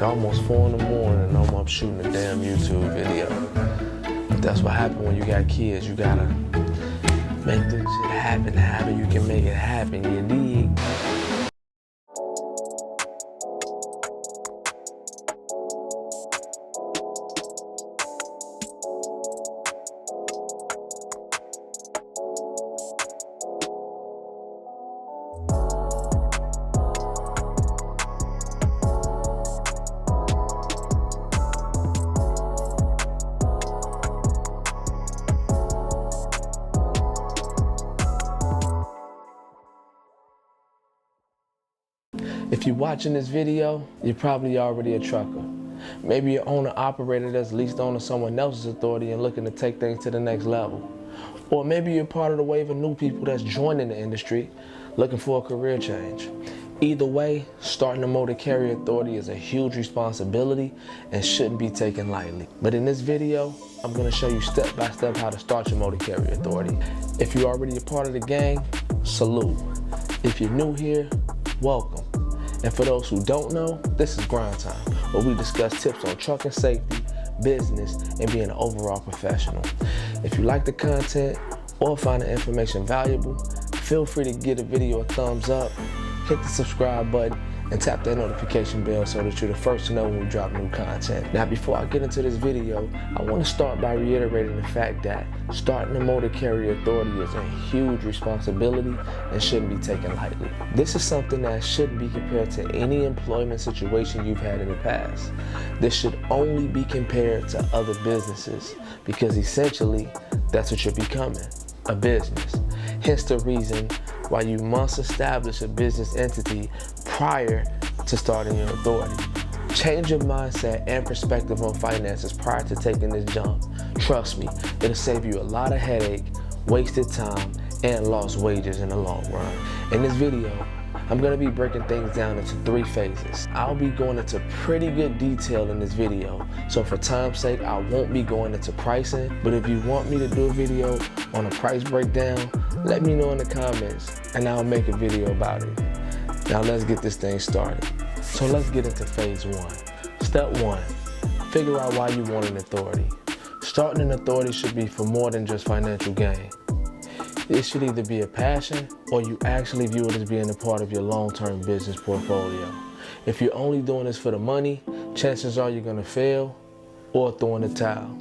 almost 4 in the morning and I'm up shooting a damn YouTube video. But that's what happens when you got kids. You gotta make this shit happen however you can make it happen, you dig? If you're watching this video, you're probably already a trucker. Maybe you're owner-operator that's leased on to someone else's authority and looking to take things to the next level. Or maybe you're part of the wave of new people that's joining the industry looking for a career change. Either way, starting a motor carrier authority is a huge responsibility and shouldn't be taken lightly. But in this video, I'm going to show you step by step how to start your motor carrier authority. If you're already a part of the gang, salute. If you're new here, welcome. And for those who don't know, this is Grind Time, where we discuss tips on trucking safety, business, and being an overall professional. If you like the content or find the information valuable, feel free to give the video a thumbs up, hit the subscribe button, and tap that notification bell so that you're the first to know when we drop new content. Now, before I get into this video, I want to start by reiterating the fact that starting a motor carrier authority is a huge responsibility and shouldn't be taken lightly. This is something that shouldn't be compared to any employment situation you've had in the past. This should only be compared to other businesses because essentially that's what you're becoming, a business. Hence the reason why you must establish a business entity prior to starting your authority. Change your mindset and perspective on finances prior to taking this jump. Trust me, it'll save you a lot of headache, wasted time, and lost wages in the long run. In this video, I'm going to be breaking things down into 3 phases. I'll be going into pretty good detail in this video, so for time's sake, I won't be going into pricing, but if you want me to do a video on a price breakdown, let me know in the comments and I'll make a video about it. Now let's get this thing started. So let's get into phase 1. Step 1, figure out why you want an authority. Starting an authority should be for more than just financial gain. It should either be a passion or you actually view it as being a part of your long-term business portfolio. If you're only doing this for the money, chances are you're going to fail or throw in the towel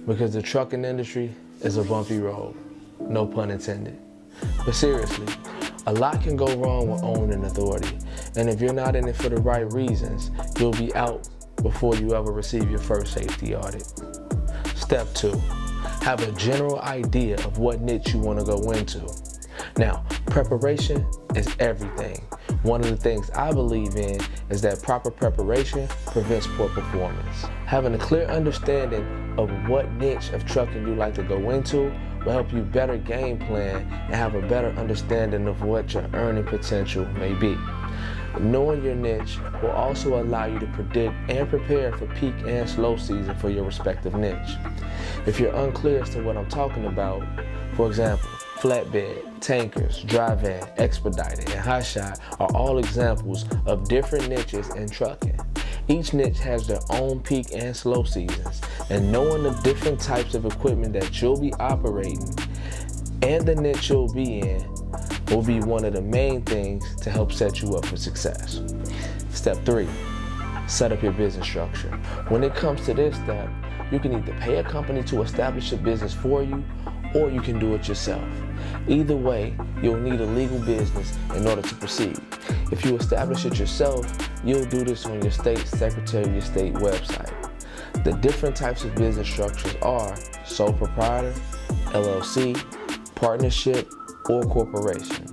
because the trucking industry is a bumpy road, no pun intended. But seriously, a lot can go wrong with owning an authority, and if you're not in it for the right reasons, you'll be out before you ever receive your first safety audit. Step 2. Have a general idea of what niche you want to go into. Now, preparation is everything. One of the things I believe in is that proper preparation prevents poor performance. Having a clear understanding of what niche of trucking you like to go into will help you better game plan and have a better understanding of what your earning potential may be. Knowing your niche will also allow you to predict and prepare for peak and slow season for your respective niche. If you're unclear as to what I'm talking about, for example, flatbed, tankers, dry van, expedited, and hot shot are all examples of different niches in trucking. Each niche has their own peak and slow seasons, and knowing the different types of equipment that you'll be operating and the niche you'll be in will be one of the main things to help set you up for success. Step 3, set up your business structure. When it comes to this step, you can either pay a company to establish a business for you, or you can do it yourself. Either way, you'll need a legal business in order to proceed. If you establish it yourself, you'll do this on your state Secretary of State website. The different types of business structures are sole proprietor, LLC, partnership, or corporation.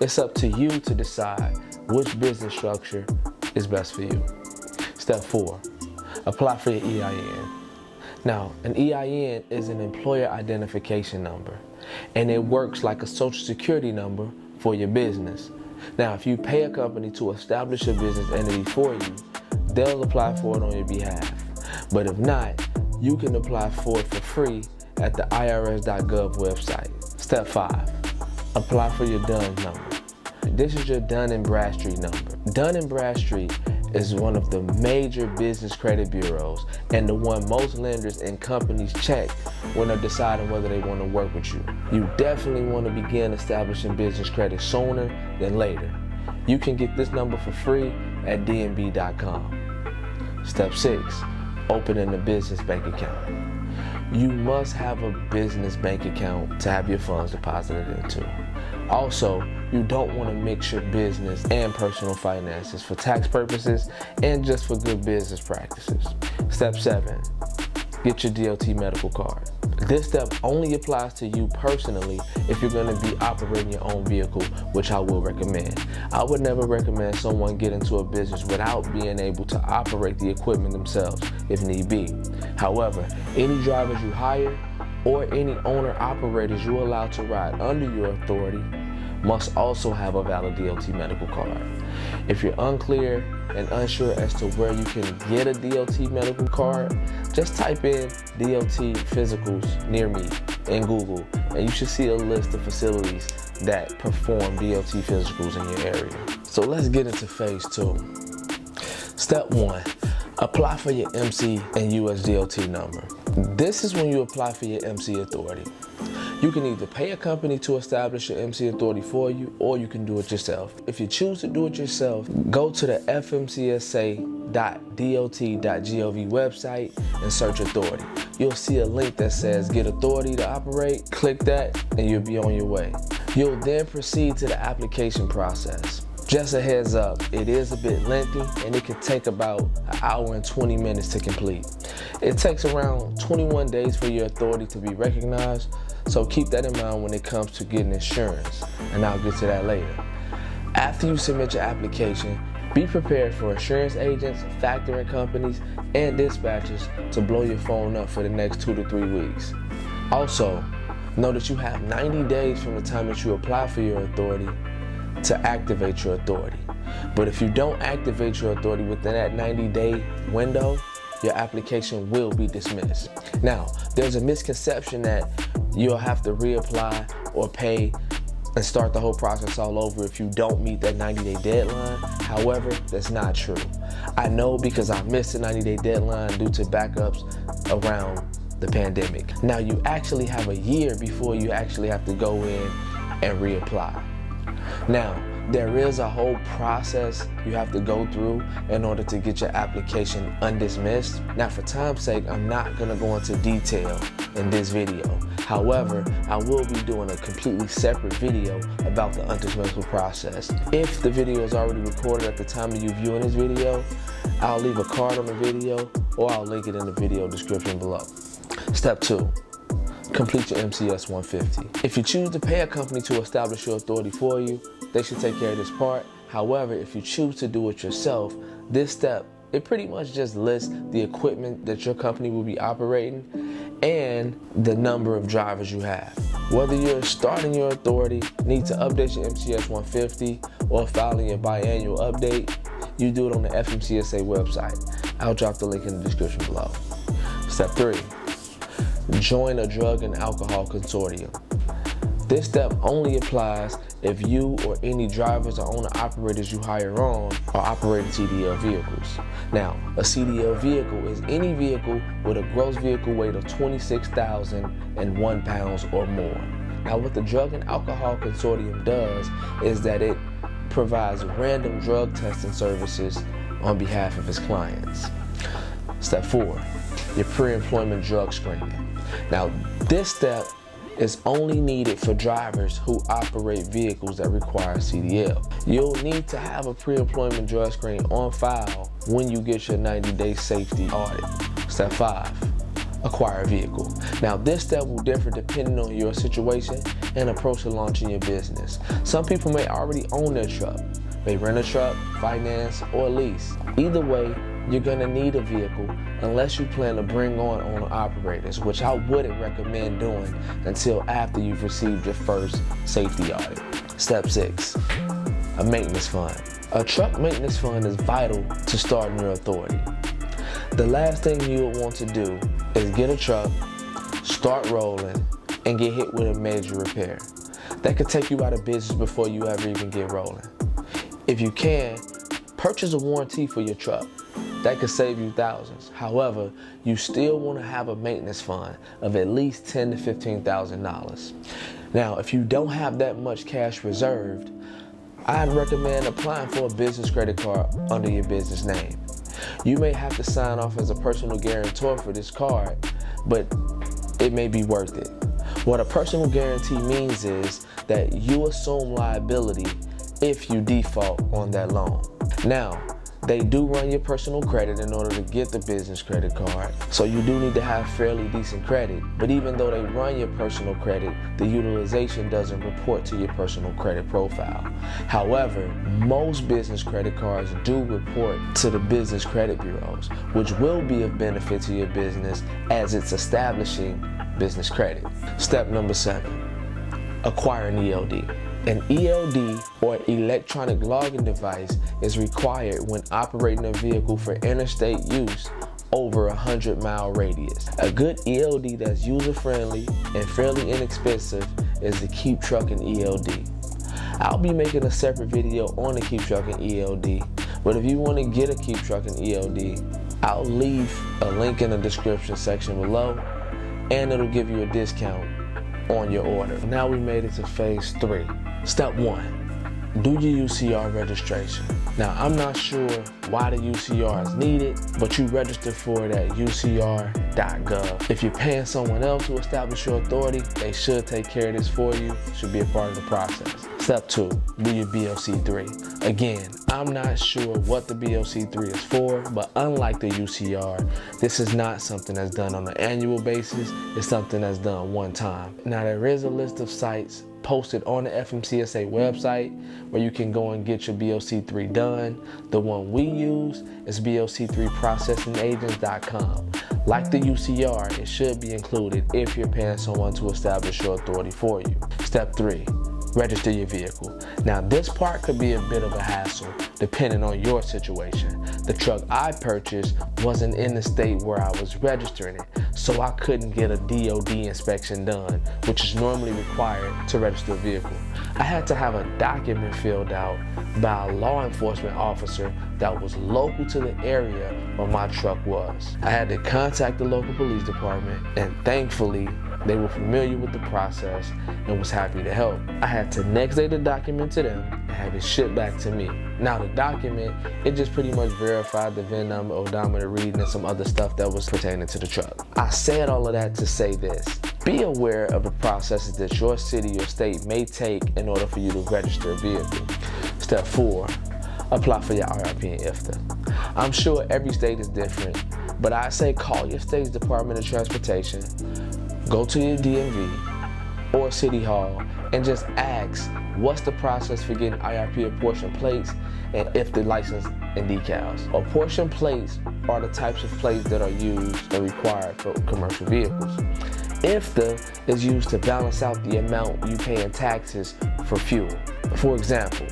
It's up to you to decide which business structure is best for you. Step 4, apply for your EIN. Now, an EIN is an employer identification number, and it works like a social security number for your business. Now, if you pay a company to establish a business entity for you, they'll apply for it on your behalf. But if not, you can apply for it for free at the irs.gov website. Step 5, apply for your DUNS number. This is your Dun & Bradstreet number. Dun & Bradstreet is one of the major business credit bureaus and the one most lenders and companies check when they're deciding whether they want to work with you. You definitely want to begin establishing business credit sooner than later. You can get this number for free at dnb.com. Step 6, opening a business bank account. You must have a business bank account to have your funds deposited into. Also, you don't want to mix your business and personal finances for tax purposes and just for good business practices. Step 7, get your DOT medical card. This step only applies to you personally if you're going to be operating your own vehicle, which I will recommend. I would never recommend someone get into a business without being able to operate the equipment themselves if need be. However, any drivers you hire or any owner-operators you allow to ride under your authority must also have a valid DOT medical card. If you're unclear and unsure as to where you can get a DOT medical card, just type in DOT physicals near me in Google and you should see a list of facilities that perform DOT physicals in your area. So let's get into phase 2. Step 1, apply for your MC and US DOT number. This is when you apply for your MC authority. You can either pay a company to establish your MC authority for you, or you can do it yourself. If you choose to do it yourself, go to the fmcsa.dot.gov website and search authority. You'll see a link that says get authority to operate. Click that and you'll be on your way. You'll then proceed to the application process. Just a heads up, it is a bit lengthy and it can take about an hour and 20 minutes to complete. It takes around 21 days for your authority to be recognized, so keep that in mind when it comes to getting insurance, and I'll get to that later. After you submit your application, be prepared for insurance agents, factoring companies, and dispatchers to blow your phone up for the next 2 to 3 weeks. Also, know that you have 90 days from the time that you apply for your authority to activate your authority. But if you don't activate your authority within that 90-day window, your application will be dismissed. Now, there's a misconception that you'll have to reapply or pay and start the whole process all over if you don't meet that 90-day deadline. However, that's not true. I know because I missed the 90-day deadline due to backups around the pandemic. Now, you actually have a year before you actually have to go in and reapply. Now, there is a whole process you have to go through in order to get your application undismissed. Now, for time's sake, I'm not going to go into detail in this video. However, I will be doing a completely separate video about the undismissal process. If the video is already recorded at the time of you viewing this video, I'll leave a card on the video or I'll link it in the video description below. Step 2. Complete your MCS 150. If you choose to pay a company to establish your authority for you, they should take care of this part. However, if you choose to do it yourself, this step, it pretty much just lists the equipment that your company will be operating and the number of drivers you have. Whether you're starting your authority, need to update your MCS 150, or filing your biannual update, you do it on the FMCSA website. I'll drop the link in the description below. Step 3. Join a drug and alcohol consortium. This step only applies if you or any drivers or owner-operators you hire on are operating CDL vehicles. Now, a CDL vehicle is any vehicle with a gross vehicle weight of 26,001 pounds or more. Now, what the Drug and Alcohol Consortium does is that it provides random drug testing services on behalf of its clients. Step 4, your pre-employment drug screening. Now, this step is only needed for drivers who operate vehicles that require CDL. You'll need to have a pre-employment drug screen on file when you get your 90-day safety audit. Step 5, acquire a vehicle. Now, this step will differ depending on your situation and approach to launching your business. Some people may already own their truck. They rent a truck, finance, or lease. Either way, you're gonna need a vehicle unless you plan to bring on owner-operators, which I wouldn't recommend doing until after you've received your first safety audit. Step 6, a maintenance fund. A truck maintenance fund is vital to starting your authority. The last thing you would want to do is get a truck, start rolling, and get hit with a major repair. That could take you out of business before you ever even get rolling. If you can, Purchase a warranty for your truck. That could save you thousands. However, you still want to have a maintenance fund of at least $10,000 to $15,000. Now, if you don't have that much cash reserved, I'd recommend applying for a business credit card under your business name. You may have to sign off as a personal guarantor for this card, but it may be worth it. What a personal guarantee means is that you assume liability if you default on that loan. Now, they do run your personal credit in order to get the business credit card, so you do need to have fairly decent credit. But even though they run your personal credit, the utilization doesn't report to your personal credit profile. However, most business credit cards do report to the business credit bureaus, which will be of benefit to your business as it's establishing business credit. Step number 7, acquire an ELD. An ELD, or electronic logging device, is required when operating a vehicle for interstate use over a 100-mile radius. A good ELD that's user-friendly and fairly inexpensive is the KeepTruckin ELD. I'll be making a separate video on the KeepTruckin ELD, but if you want to get a KeepTruckin ELD, I'll leave a link in the description section below, and it'll give you a discount on your order. Now we made it to phase 3. Step 1, do your UCR registration. Now, I'm not sure why the UCR is needed, but you register for it at UCR.gov. If you're paying someone else to establish your authority, they should take care of this for you. It should be a part of the process. Step 2, do your BOC3. Again, I'm not sure what the BOC3 is for, but unlike the UCR, this is not something that's done on an annual basis. It's something that's done one time. Now, there is a list of sites posted on the FMCSA website where you can go and get your BOC3 done. The one we use is BOC3processingagents.com. Like the UCR, it should be included if you're paying someone to establish your authority for you. Step 3, register your vehicle. Now, this part could be a bit of a hassle depending on your situation. The truck I purchased wasn't in the state where I was registering it, so I couldn't get a DOD inspection done, which is normally required to register a vehicle. I had to have a document filled out by a law enforcement officer that was local to the area where my truck was. I had to contact the local police department, and thankfully, they were familiar with the process and was happy to help. I had to next day the document to them and have it shipped back to me. Now, the document, it just pretty much verified the VIN number, odometer reading, and some other stuff that was pertaining to the truck. I said all of that to say this. Be aware of the processes that your city or state may take in order for you to register a vehicle. Step 4, apply for your IRP and IFTA. I'm sure every state is different, but I say call your state's Department of Transportation, go to your DMV or City Hall and just ask, what's the process for getting IRP apportioned plates and IFTA license and decals? Apportioned plates are the types of plates that are used and required for commercial vehicles. IFTA is used to balance out the amount you pay in taxes for fuel. For example,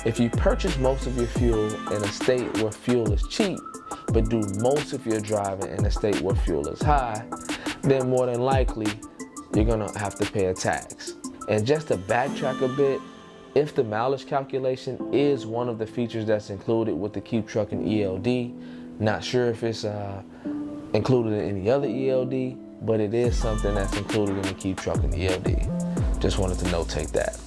if you purchase most of your fuel in a state where fuel is cheap, but do most of your driving in a state where fuel is high, then more than likely, you're gonna have to pay a tax. And just to backtrack a bit, if the mileage calculation is one of the features that's included with the KeepTruckin ELD, not sure if it's included in any other ELD, but it is something that's included in the KeepTruckin ELD. Just wanted to notate that.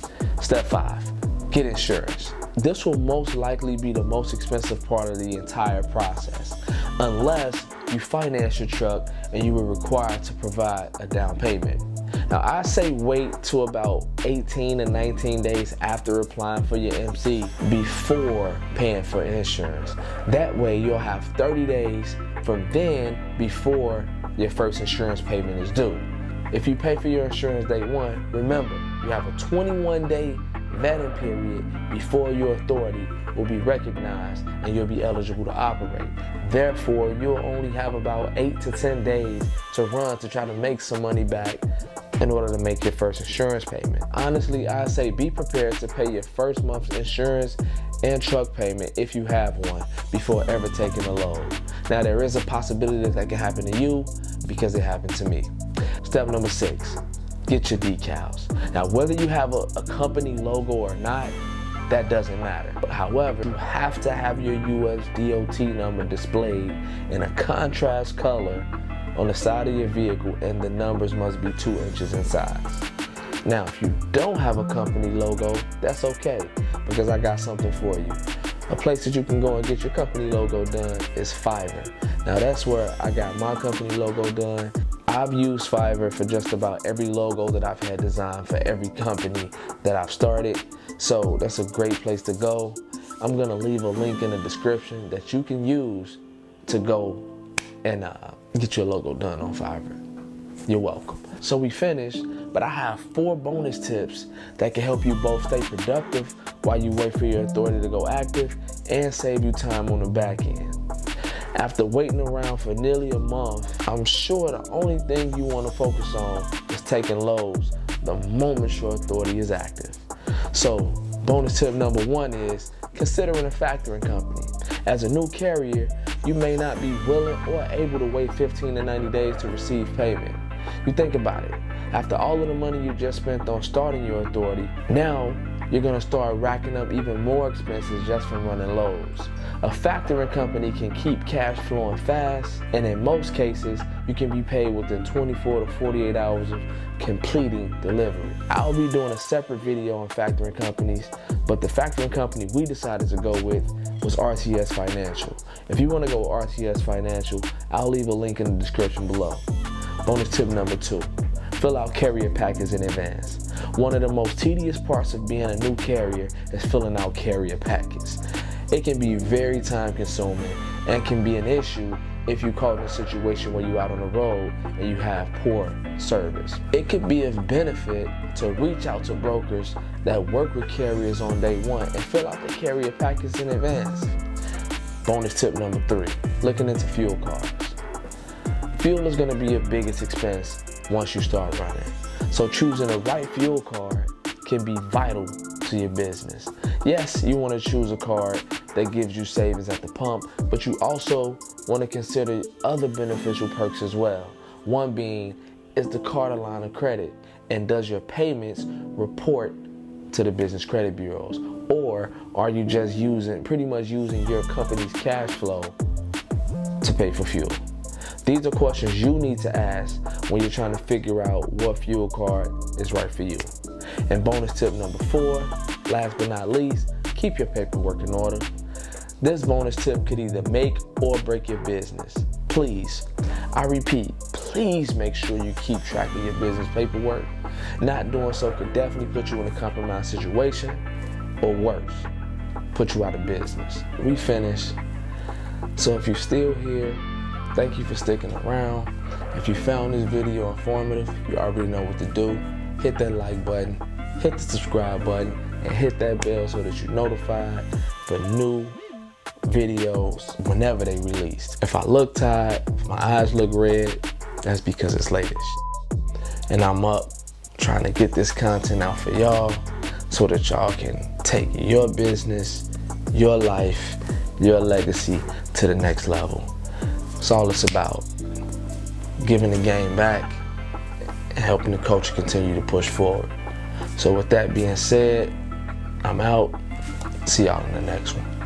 Step 5, get insurance. This will most likely be the most expensive part of the entire process, unless you finance your truck and you were required to provide a down payment. Now, I say wait till about 18 to 19 days after applying for your MC before paying for insurance. That way you'll have 30 days from then before your first insurance payment is due. If you pay for your insurance day 1, remember, you have a 21-day vetting period before your authority will be recognized and you'll be eligible to operate. Therefore, you'll only have about 8 to 10 days to run to try to make some money back in order to make your first insurance payment. Honestly, I say be prepared to pay your first month's insurance and truck payment if you have one before ever taking a load. Now, there is a possibility that can happen to you because it happened to me. Step number 6, get your decals. Now, whether you have a company logo or not, that doesn't matter. However, you have to have your US DOT number displayed in a contrast color on the side of your vehicle, and the numbers must be 2 inches in size. Now, if you don't have a company logo, that's okay, because I got something for you. A place that you can go and get your company logo done is Fiverr. Now, that's where I got my company logo done. I've used Fiverr for just about every logo that I've had designed for every company that I've started. So that's a great place to go. I'm gonna leave a link in the description that you can use to go and get your logo done on Fiverr. You're welcome. So we finished, but I have 4 bonus tips that can help you both stay productive while you wait for your authority to go active and save you time on the back end. After waiting around for nearly a month, I'm sure the only thing you want to focus on is taking loads the moment your authority is active. So, bonus tip number 1 is considering a factoring company. As a new carrier, you may not be willing or able to wait 15 to 90 days to receive payment. You think about it. After all of the money you just spent on starting your authority, now you're going to start racking up even more expenses just from running loads. A factoring company can keep cash flowing fast, and in most cases, you can be paid within 24 to 48 hours of completing delivery. I'll be doing a separate video on factoring companies, but the factoring company we decided to go with was RTS Financial. If you want to go with RTS Financial, I'll leave a link in the description below. Bonus tip number 2. Fill out carrier packets in advance. One of the most tedious parts of being a new carrier is filling out carrier packets. It can be very time consuming and can be an issue if you're caught in a situation where you're out on the road and you have poor service. It could be of benefit to reach out to brokers that work with carriers on day 1 and fill out the carrier packets in advance. Bonus tip number 3, looking into fuel cards. Fuel is going to be your biggest expense once you start running. So choosing the right fuel card can be vital to your business. Yes, you want to choose a card that gives you savings at the pump, but you also want to consider other beneficial perks as well. One being, is the card a line of credit? And does your payments report to the business credit bureaus? Or are you just pretty much using your company's cash flow to pay for fuel? These are questions you need to ask when you're trying to figure out what fuel card is right for you. And bonus tip number 4, last but not least, keep your paperwork in order. This bonus tip could either make or break your business. Please, I repeat, please make sure you keep track of your business paperwork. Not doing so could definitely put you in a compromised situation, or worse, put you out of business. We finished. So if you're still here, thank you for sticking around. If you found this video informative, you already know what to do. Hit that like button, hit the subscribe button, and hit that bell so that you're notified for new videos whenever they release. If I look tired, if my eyes look red, that's because it's late. And I'm up trying to get this content out for y'all so that y'all can take your business, your life, your legacy to the next level. It's all it's about. Giving the game back and helping the culture continue to push forward. So with that being said, I'm out. See y'all in the next one.